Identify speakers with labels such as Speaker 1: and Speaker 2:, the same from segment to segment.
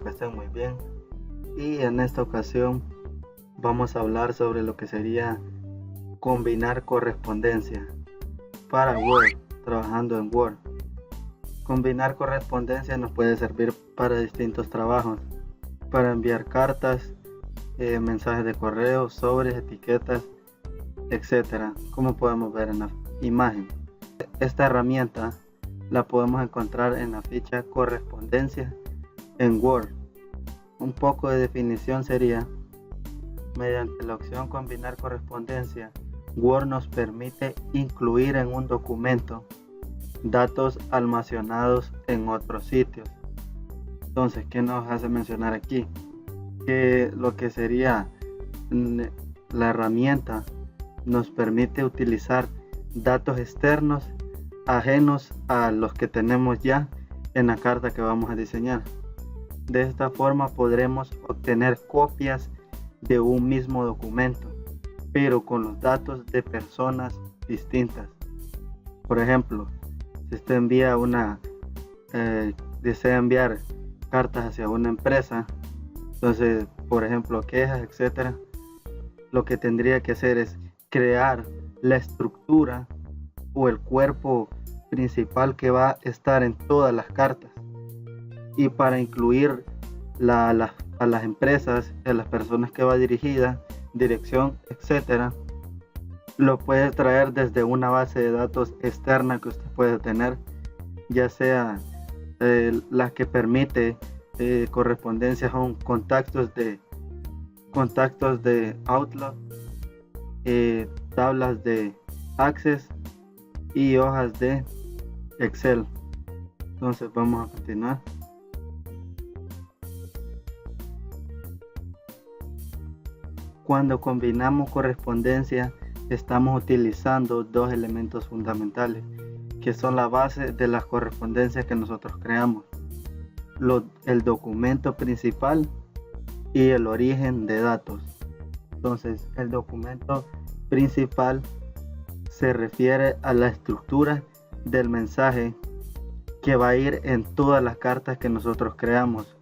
Speaker 1: que estén muy bien. Y en esta ocasión vamos a hablar sobre lo que sería combinar correspondencia para Word, trabajando en Word. Combinar correspondencia nos puede servir para distintos trabajos, para enviar cartas, mensajes de correo, sobres, etiquetas, etcétera, como podemos ver en la imagen. Esta herramienta la podemos encontrar en la ficha correspondencia en Word. Un poco de definición sería: mediante la opción combinar correspondencia, Word nos permite incluir en un documento datos almacenados en otros sitios. Entonces, ¿qué nos hace mencionar aquí? Que lo que sería la herramienta nos permite utilizar datos externos ajenos a los que tenemos ya en la carta que vamos a diseñar. De esta forma podremos obtener copias de un mismo documento, pero con los datos de personas distintas. Por ejemplo, si usted desea enviar cartas hacia una empresa, entonces, por ejemplo, quejas, etcétera, lo que tendría que hacer es crear la estructura o el cuerpo principal que va a estar en todas las cartas, y para incluir a las empresas, a las personas que va dirigida, dirección, etcétera, lo puede traer desde una base de datos externa que usted puede tener, ya sea la que permite correspondencia con contactos de Outlook, tablas de Access y hojas de Excel. Entonces vamos a continuar. Cuando combinamos correspondencia, estamos utilizando dos elementos fundamentales que son la base de las correspondencias que nosotros creamos: el documento principal y el origen de datos. Entonces, el documento principal se refiere a la estructura del mensaje que va a ir en todas las cartas que nosotros creamos,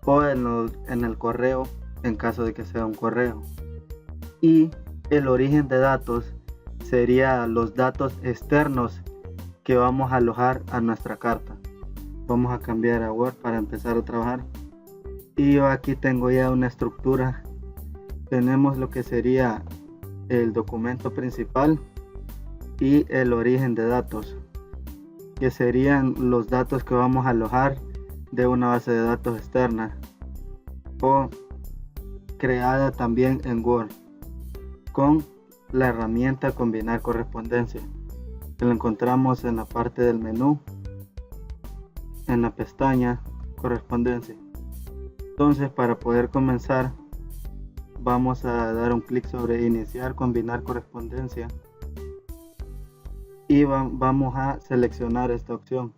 Speaker 1: o en el correo, en caso de que sea un correo. Y el origen de datos sería los datos externos que vamos a alojar a nuestra carta. Vamos a cambiar a Word para empezar a trabajar. Y yo aquí tengo ya una estructura. Tenemos lo que sería el documento principal y el origen de datos, que serían los datos que vamos a alojar de una base de datos externa o creada también en Word con la herramienta combinar correspondencia, que lo encontramos en la parte del menú, en la pestaña correspondencia. Entonces, para poder comenzar, vamos a dar un clic sobre iniciar combinar correspondencia y vamos a seleccionar esta opción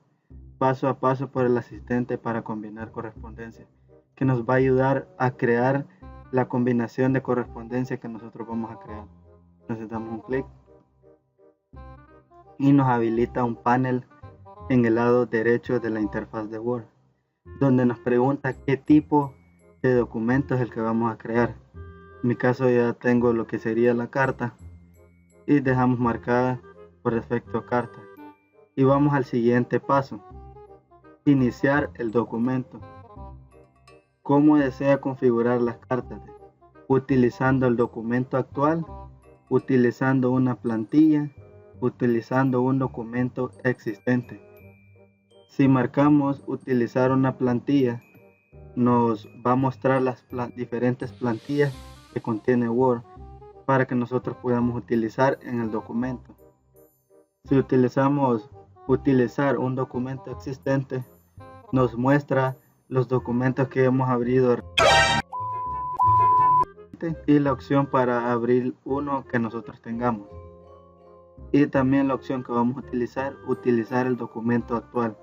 Speaker 1: paso a paso por el asistente para combinar correspondencia, que nos va a ayudar a crear la combinación de correspondencia que nosotros vamos a crear. Entonces damos un clic y nos habilita un panel en el lado derecho de la interfaz de Word, donde nos pregunta qué tipo de documento es el que vamos a crear. En mi caso ya tengo lo que sería la carta y dejamos marcada por defecto carta, y vamos al siguiente paso: iniciar el documento. ¿Cómo desea configurar las cartas? Utilizando el documento actual, utilizando una plantilla, utilizando un documento existente. Si marcamos utilizar una plantilla, nos va a mostrar las diferentes plantillas que contiene Word para que nosotros podamos utilizar en el documento. Si utilizamos utilizar un documento existente, nos muestra los documentos que hemos abierto y la opción para abrir uno que nosotros tengamos, y también la opción que vamos a utilizar el documento actual,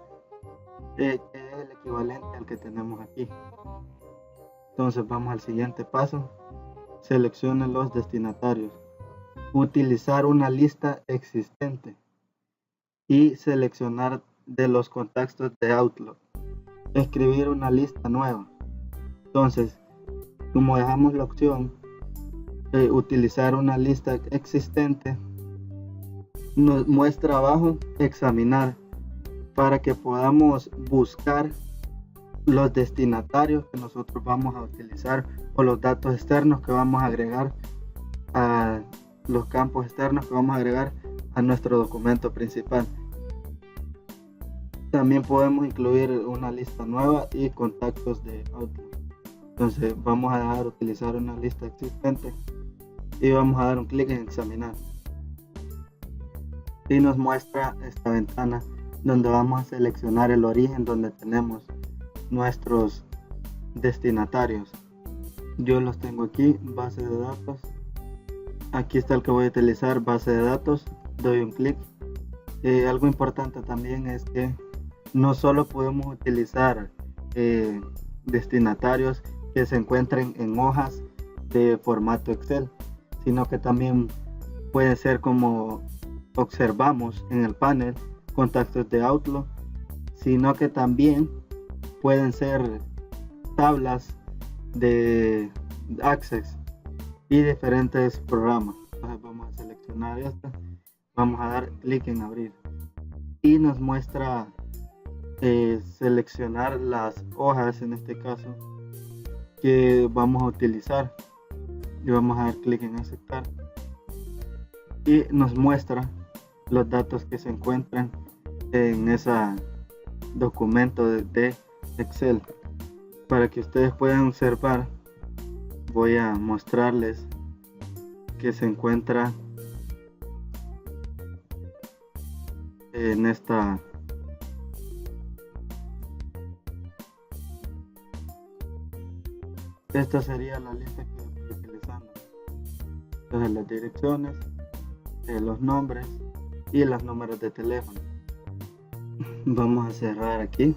Speaker 1: que es el equivalente al que tenemos aquí. Entonces vamos al siguiente paso: seleccione los destinatarios, utilizar una lista existente y seleccionar de los contactos de Outlook, escribir una lista nueva. Entonces, como dejamos la opción de utilizar una lista existente, nos muestra abajo examinar, para que podamos buscar los destinatarios que nosotros vamos a utilizar o los datos externos que vamos a agregar a los campos externos que vamos a agregar a nuestro documento principal. También podemos incluir una lista nueva y contactos de Outlook. Entonces vamos a dejar utilizar una lista existente y vamos a dar un clic en examinar, y nos muestra esta ventana donde vamos a seleccionar el origen donde tenemos nuestros destinatarios. Yo los tengo aquí, base de datos. Aquí está el que voy a utilizar, base de datos. Doy un clic. Algo importante también es que no solo podemos utilizar destinatarios que se encuentren en hojas de formato Excel, sino que también puede ser, como observamos en el panel, contactos de Outlook, sino que también pueden ser tablas de Access y diferentes programas. Entonces vamos a seleccionar esta, vamos a dar clic en abrir y nos muestra seleccionar las hojas, en este caso, que vamos a utilizar, y vamos a dar clic en aceptar y nos muestra los datos que se encuentran en ese documento de Excel. Para que ustedes puedan observar, voy a mostrarles que se encuentra en esta sería la lista que estoy utilizando. Entonces las direcciones, los nombres y los números de teléfono. Vamos a cerrar aquí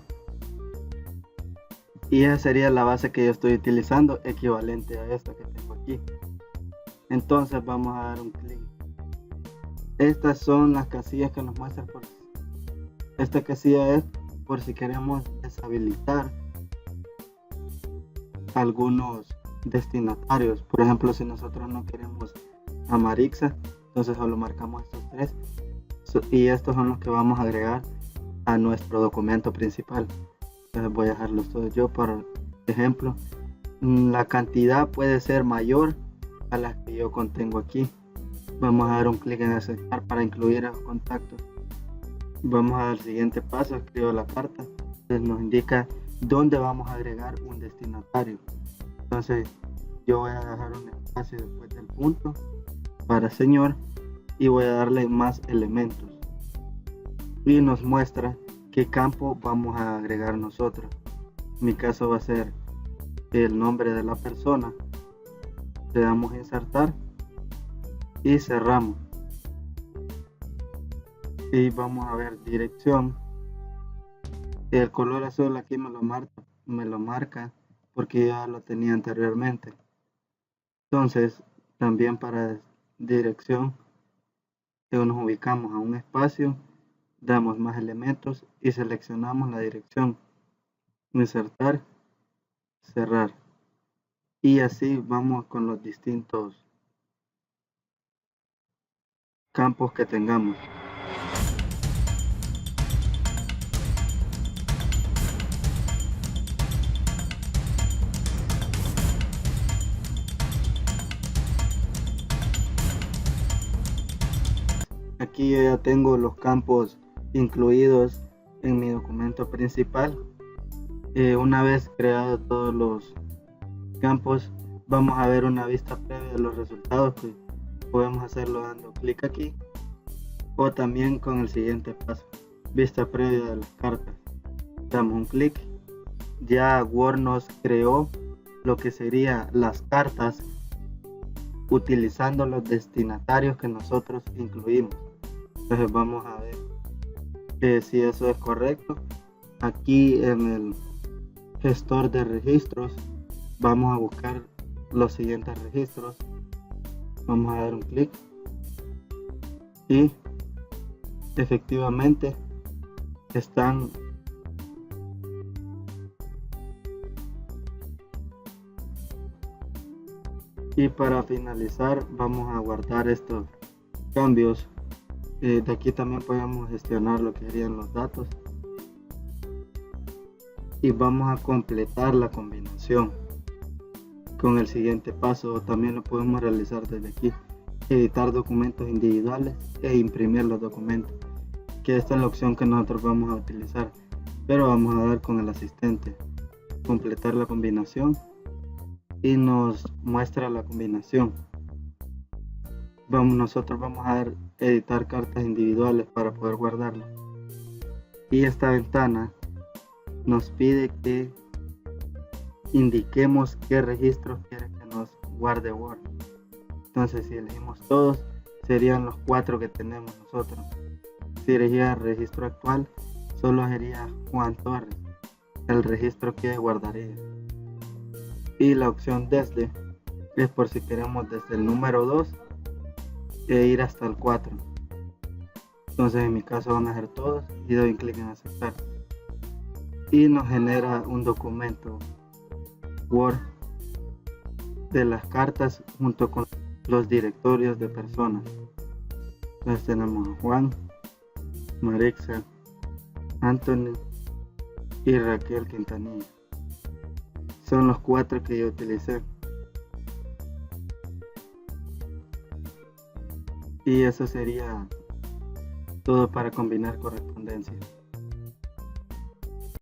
Speaker 1: y esa sería la base que yo estoy utilizando, equivalente a esta que tengo aquí. Entonces vamos a dar un clic. Estas son las casillas que nos muestran. Esta casilla es por si queremos deshabilitar algunos destinatarios. Por ejemplo, si nosotros no queremos a Marixa, entonces solo marcamos estos tres y estos son los que vamos a agregar a nuestro documento principal. Entonces voy a dejarlos todos yo. Por ejemplo, la cantidad puede ser mayor a la que yo contengo aquí. Vamos a dar un clic en aceptar para incluir los contactos. Vamos a dar el siguiente paso, escribo la carta. Entonces nos indica dónde vamos a agregar un destinatario. Entonces yo voy a dejar un espacio después del punto para señor y voy a darle más elementos y nos muestra qué campo vamos a agregar nosotros. En mi caso va a ser el nombre de la persona. Le damos a insertar y cerramos y vamos a ver dirección. El color azul aquí me lo marca porque ya lo tenía anteriormente. Entonces también para dirección nos ubicamos a un espacio, damos más elementos y seleccionamos la dirección, insertar, cerrar, y así vamos con los distintos campos que tengamos. Aquí yo ya tengo los campos incluidos en mi documento principal. Una vez creados todos los campos, vamos a ver una vista previa de los resultados, que podemos hacerlo dando clic aquí o también con el siguiente paso, vista previa de las cartas. Damos un clic, ya Word nos creó lo que serían las cartas utilizando los destinatarios que nosotros incluimos. Entonces vamos a ver si eso es correcto. Aquí en el gestor de registros vamos a buscar los siguientes registros. Vamos a dar un clic y efectivamente están Y para finalizar vamos a guardar estos cambios. De aquí también podemos gestionar lo que serían los datos y vamos a completar la combinación con el siguiente paso. También lo podemos realizar desde aquí: editar documentos individuales e imprimir los documentos, que esta es la opción que nosotros vamos a utilizar, pero vamos a dar con el asistente completar la combinación y nos muestra la combinación. Nosotros vamos a dar editar cartas individuales para poder guardarlo, y esta ventana nos pide que indiquemos qué registros quiere que nos guarde Word. Entonces, si elegimos todos, serían los 4 que tenemos nosotros. Si elegía registro actual, solo sería Juan Torres, el registro que guardaría. Y la opción desde es por si queremos desde el número 2 e ir hasta el 4. Entonces en mi caso van a ser todos y doy clic en aceptar y nos genera un documento Word de las cartas junto con los directorios de personas. Entonces tenemos a Juan, Marixa, Anthony y Raquel Quintanilla. Son los 4 que yo utilicé. Y eso sería todo para combinar correspondencia.